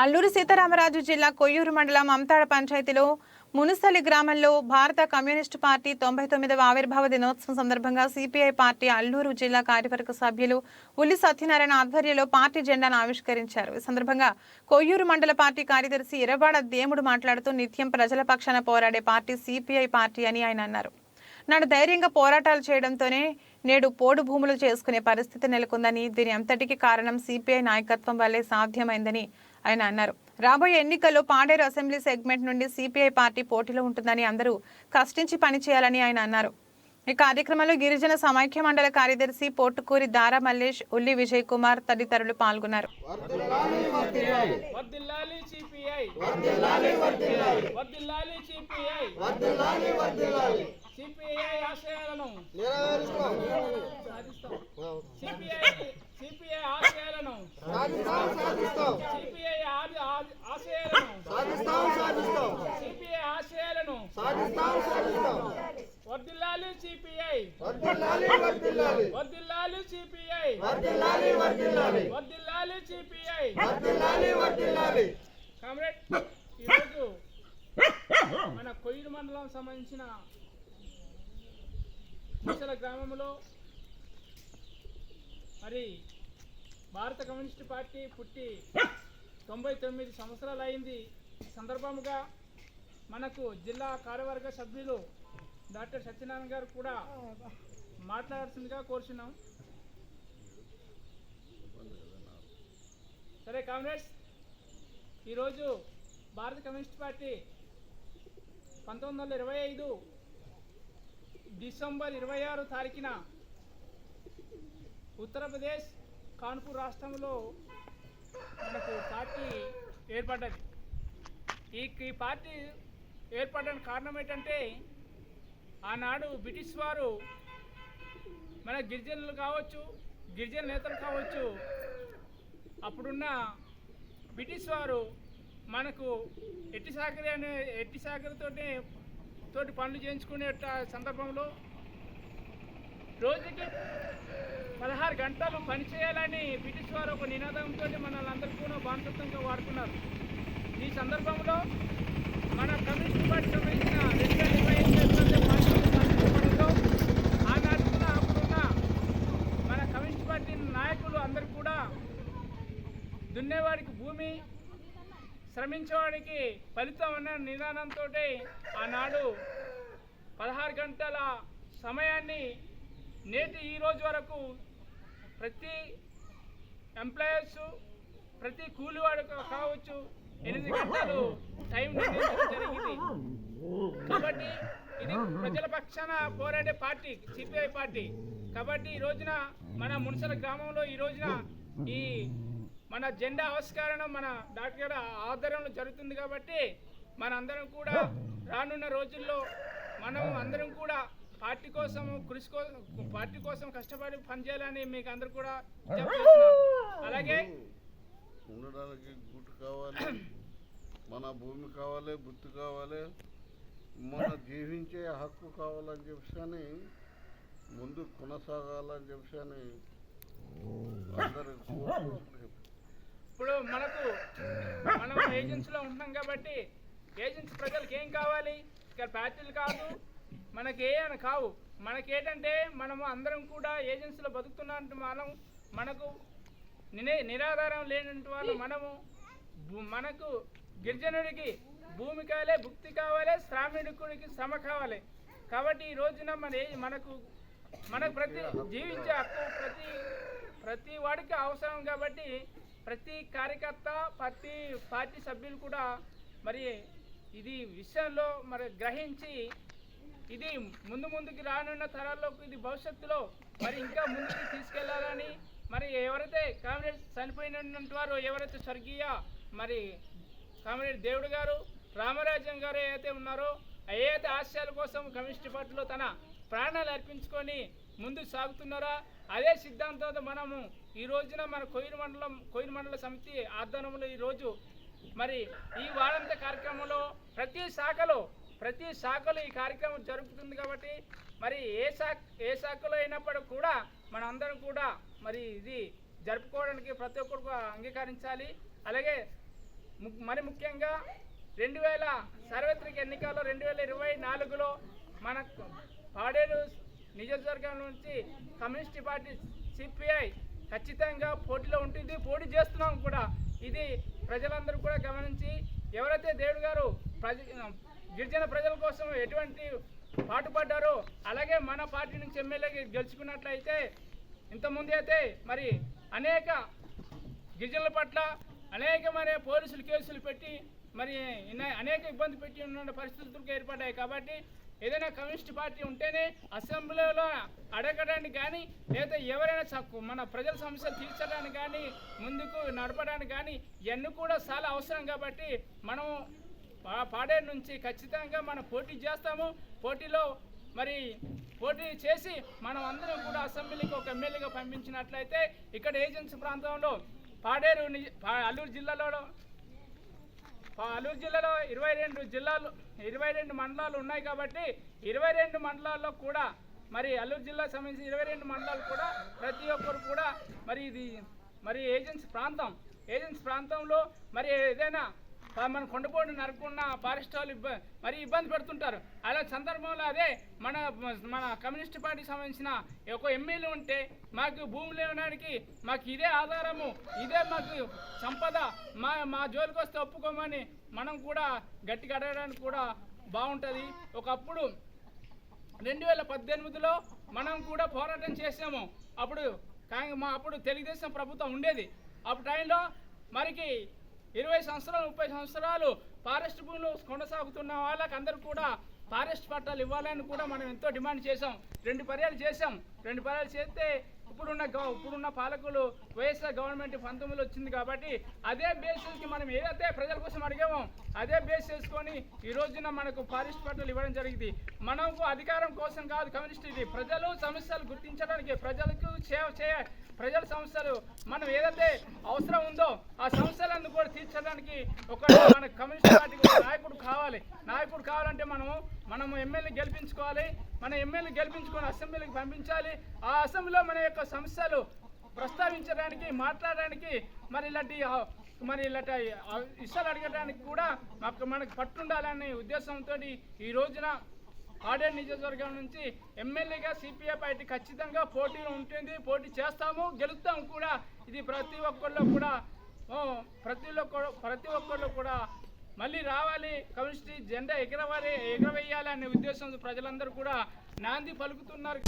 అల్లూరు సీతారామరాజు జిల్లా కొయ్యూరు మండలం అమ్తాడ పంచాయతీలో మునుసలి గ్రామంలో భారత కమ్యూనిస్టు పార్టీ 99వ ఆవిర్భావ దినోత్సవం సందర్భంగా సిపిఐ పార్టీ అల్లూరు జిల్లా కార్యవర్గ సభ్యులు ఉల్లి సత్యనారాయణ ఆధ్వర్యంలో పార్టీ జెండాను ఆవిష్కరించారు. ఈ సందర్భంగా కొయ్యూరు మండల పార్టీ కార్యదర్శి ఇరవాడ దేముడు మాట్లాడుతూ నిత్యం ప్రజల పక్షాన పోరాడే పార్టీ సిపిఐ పార్టీ అని ఆయన అన్నారు. నాడు ధైర్యంగా పోరాటాలు చేయడంతోనే నేడు పోడు భూములు చేసుకునే పరిస్థితి నెలకొందని, దీని అంతటికి కారణం సిపిఐ నాయకత్వం వల్లే సాధ్యమైందని ఆయన అన్నారు. రాబోయే ఎన్నికల్లో పాడేరు అసెంబ్లీ సెగ్మెంట్ నుండి సిపిఐ పార్టీ పోటీలో ఉంటుందని అందరూ కష్టించి పనిచేయాలని ఆయన అన్నారు. ఈ కార్యక్రమంలో గిరిజన సమైక్య మండల కార్యదర్శి పోటుకూరి దారా మల్లేష్, ఉల్లి విజయ్ కుమార్ తదితరులు పాల్గొన్నారు. వర్ధిల్లాలి సిపిఐ, వర్ధిల్లాలి సిపిఐ, వర్ధిల్లాలి సిపిఐ. కామ్రేడ్, ఈరోజు మన కొయ్యూరు మండలం సంబంధించిన ముసల గ్రామంలో మరి భారత కమ్యూనిస్టు పార్టీ పుట్టి 99 సంవత్సరాలు అయింది. ఈ సందర్భంగా మనకు జిల్లా కార్యవర్గ సభ్యులు డాక్టర్ సత్యనారాయణ గారు కూడా మాట్లాడాల్సిందిగా కోరుచున్నాం. సరే కామ్రేడ్స్, ఈరోజు భారత కమ్యూనిస్ట్ పార్టీ 1925 డిసెంబర్ 26 తారీఖున ఉత్తరప్రదేశ్ కాన్పూర్ రాష్ట్రంలో మనకు పార్టీ ఏర్పడ్డది. ఈ పార్టీ ఏర్పడడానికి కారణం ఏంటంటే, ఆనాడు బ్రిటిష్ వారు మన గిరిజనులు కావచ్చు, గిరిజన నేతలు కావచ్చు, అప్పుడున్న బ్రిటిష్ వారు మనకు ఎట్టి సాకరితోటి పనులు చేయించుకునే సందర్భంలో రోజుకి 16 గంటలు పనిచేయాలని బ్రిటిష్ వారు ఒక నినాదంతో మనల్ని అందరికీ కూడా బానిసత్వంగా వాడుతున్నారు. ఈ సందర్భంలో మన కమ్యూనిస్ట్ పార్టీ సంబంధించిన 2025 ఆనాడుకున్న అప్పుడున్న మన కమ్యూనిస్ట్ పార్టీ నాయకులు అందరూ కూడా దున్నేవాడికి భూమి, శ్రమించేవాడికి ఫలితం అన్న నిదానంతో ఆనాడు 16 గంటల సమయాన్ని నేటి ఈ రోజు వరకు ప్రతి ఎంప్లాయర్స్, ప్రతి కూలివాడు కావచ్చు 8 గంటలు టైం నిర్ణయించడం జరిగింది. కాబట్టి ఇది ప్రజల పక్షాన పోరాడే పార్టీ సిపిఐ పార్టీ. కాబట్టి ఈ రోజున మన మున్సల గ్రామంలో ఈ రోజున ఈ మన జెండా ఆవిష్కరణ మన డాక్టర్ గారి ఆధ్వర్యంలో జరుగుతుంది. కాబట్టి మనందరం కూడా రానున్న రోజుల్లో మనం అందరం కూడా పార్టీ కోసం కష్టపడి పనిచేయాలని మీకు అందరు కూడా చెప్తున్నాం. అలాగే ఉండడానికి గుట్టు కావాలి, మన భూమి కావాలి, బుద్ధి కావాలి, మన జీవించే హక్కు కావాలని చెప్పని ముందు కొనసాగాలని చెప్పని అందరూ. ఇప్పుడు మనం ఏజెన్సీలో ఉంటున్నాం కాబట్టి ఏజెన్సీ ప్రజలకు ఏం కావాలి, ఇక్కడ పార్టీలు కాదు, మనకి ఏమైనా కావు. మనకేంటంటే మనము అందరం కూడా ఏజెన్సీలో బతుకుతున్నట్టు మనకు నిరాధారం లేనటువంటి వాళ్ళు మనకు గిరిజనుడికి భూమి కావాలి, భుక్తి కావాలి, శ్రామికుడికి శ్రమ కావాలి. కాబట్టి ఈ రోజున మనకు ప్రతి జీవించే హక్కు ప్రతి వాడికి అవసరం. కాబట్టి ప్రతి కార్యకర్త, ప్రతి పార్టీ సభ్యులు కూడా మరి ఇది విషయంలో గ్రహించి ఇది ముందుకి రానున్న తరాల్లోకి ఇది భవిష్యత్తులో మరి ఇంకా ముందుకు తీసుకెళ్లాలని, మరి ఎవరైతే కామ్రేడ్ చనిపోయినటువంటి వారు, ఎవరైతే స్వర్గీయ మరి కామ్రేడ్ దేవుడు గారు, రామరాజ్యం గారు ఏదైతే ఉన్నారో, ఏదైతే ఆశయాల కోసం కమ్యూనిస్ట్ పార్టీలో తన ప్రాణాలు అర్పించుకొని ముందుకు సాగుతున్నారో అదే సిద్ధాంతంతో మనము ఈ రోజున మన కొయ్యూరు మండల సమితి ఆధ్వర్యంలో ఈరోజు మరి ఈ వారాంత కార్యక్రమంలో ప్రతి శాఖలో ఈ కార్యక్రమం జరుగుతుంది. కాబట్టి మరి ఏ శాఖలో అయినప్పుడు కూడా మన అందరం కూడా మరి ఇది జరుపుకోవడానికి ప్రతి ఒక్కరు అంగీకరించాలి. అలాగే మరి ముఖ్యంగా 2000 సార్వత్రిక ఎన్నికల్లో 2024లో మన పాడేరు నియోజకవర్గం నుంచి కమ్యూనిస్ట్ పార్టీ సిపిఐ ఖచ్చితంగా పోటీలో ఉంటుంది, పోటీ చేస్తున్నాం కూడా. ఇది ప్రజలందరూ కూడా గమనించి ఎవరైతే దేవుడు గారు గిరిజన ప్రజల కోసం ఎటువంటి పాటుపడ్డారో అలాగే మన పార్టీ నుంచి ఎమ్మెల్యేకి గెలుచుకున్నట్లయితే ఇంతకుముందు అయితే మరి అనేక గిరిజనుల పట్ల అనేకమైన పోలీసులు కేసులు పెట్టి మరి అనేక ఇబ్బంది పెట్టి ఉన్న పరిస్థితులకు ఏర్పడ్డాయి. కాబట్టి ఏదైనా కమ్యూనిస్ట్ పార్టీ ఉంటేనే అసెంబ్లీలో అడగడానికి కానీ లేదా ఎవరైనా మన ప్రజల సమస్యలు తీర్చడానికి కానీ ముందుకు నడపడానికి కానీ ఇవన్నీ కూడా చాలా అవసరం. కాబట్టి మనం పాడేరు నుంచి ఖచ్చితంగా మనం పోటీ చేస్తాము. పోటీలో మరి పోటీ చేసి మనం అందరం కూడా అసెంబ్లీకి ఒక ఎమ్మెల్యేగా పంపించినట్లయితే ఇక్కడ ఏజెన్సీ ప్రాంతంలో పాడేరు అల్లూరు జిల్లాలో 22 మండలాలు ఉన్నాయి. కాబట్టి 22 మండలాల్లో కూడా మరి అల్లూరు జిల్లాకు సంబంధించిన 22 మండలాలు కూడా ప్రతి ఒక్కరు కూడా మరి ఇది మరి ఏజెన్సీ ప్రాంతంలో మరి ఏదైనా మన కొండపోటు నరుకున్న ఫారెస్ట్ వాళ్ళు ఇబ్బంది పెడుతుంటారు. అలా సందర్భంలో అదే మన కమ్యూనిస్ట్ పార్టీకి సంబంధించిన ఒక ఎమ్మెల్యే ఉంటే మాకు భూములు ఇవ్వడానికి మాకు ఇదే ఆధారము, ఇదే మాకు సంపద, మా జోలికి వస్తే ఒప్పుకోమని మనం కూడా గట్టిగా అడగడానికి కూడా బాగుంటుంది. ఒకప్పుడు 2018లో మనం కూడా పోరాటం చేసాము. అప్పుడు తెలుగుదేశం ప్రభుత్వం ఉండేది. అప్పుడు టైంలో మనకి 20 సంవత్సరాలు 30 సంవత్సరాలు ఫారెస్ట్ భూములు కొనసాగుతున్న వాళ్ళకి అందరూ కూడా ఫారెస్ట్ పట్టాలు ఇవ్వాలని కూడా మనం ఎంతో డిమాండ్ చేసాం. 2 పర్యాలు చేసాం. 2 పర్యాలు చేస్తే ఇప్పుడున్న పాలకులు వైఎస్ఆర్ గవర్నమెంట్ 19లో వచ్చింది. కాబట్టి అదే బేసిస్కి మనం ఏదైతే ప్రజల కోసం అడిగామో అదే బేస్ చేసుకొని ఈ రోజున మనకు ఫారెస్ట్ పట్టాలు ఇవ్వడం జరిగింది. మనకు అధికారం కోసం కాదు కమ్యూనిస్ట్, ఇది ప్రజలు సమస్యలు గుర్తించడానికి, ప్రజలకు ప్రజల సమస్యలు మనం ఏదైతే అవసరం ఉందో ఆ సమస్యలను కూడా తీర్చడానికి మన కమ్యూనిస్ట్ పార్టీకి నాయకుడు కావాలంటే మనము ఎమ్మెల్యే గెలిపించుకోవాలి. మన ఎమ్మెల్యే గెలిపించుకొని అసెంబ్లీకి పంపించాలి. ఆ అసెంబ్లీలో మన యొక్క సమస్యలు ప్రస్తావించడానికి, మాట్లాడడానికి ఇలాంటి ఇష్టాలు అడగడానికి కూడా మనకు పట్టుండాలనే ఉద్దేశంతో ఈ రోజున పాడేరు నియోజకవర్గం నుంచి ఎమ్మెల్యేగా సిపిఐ పార్టీ ఖచ్చితంగా పోటీలో ఉంటుంది. పోటీ చేస్తాము, గెలుస్తాము కూడా. ఇది ప్రతి ఒక్కళ్ళు కూడా మళ్ళీ రావాలి, కమ్యూనిస్ట్ జెండా ఎగరవేయాలి అనే ఉద్దేశంతో ప్రజలందరూ కూడా నాంది పలుకుతున్నారు.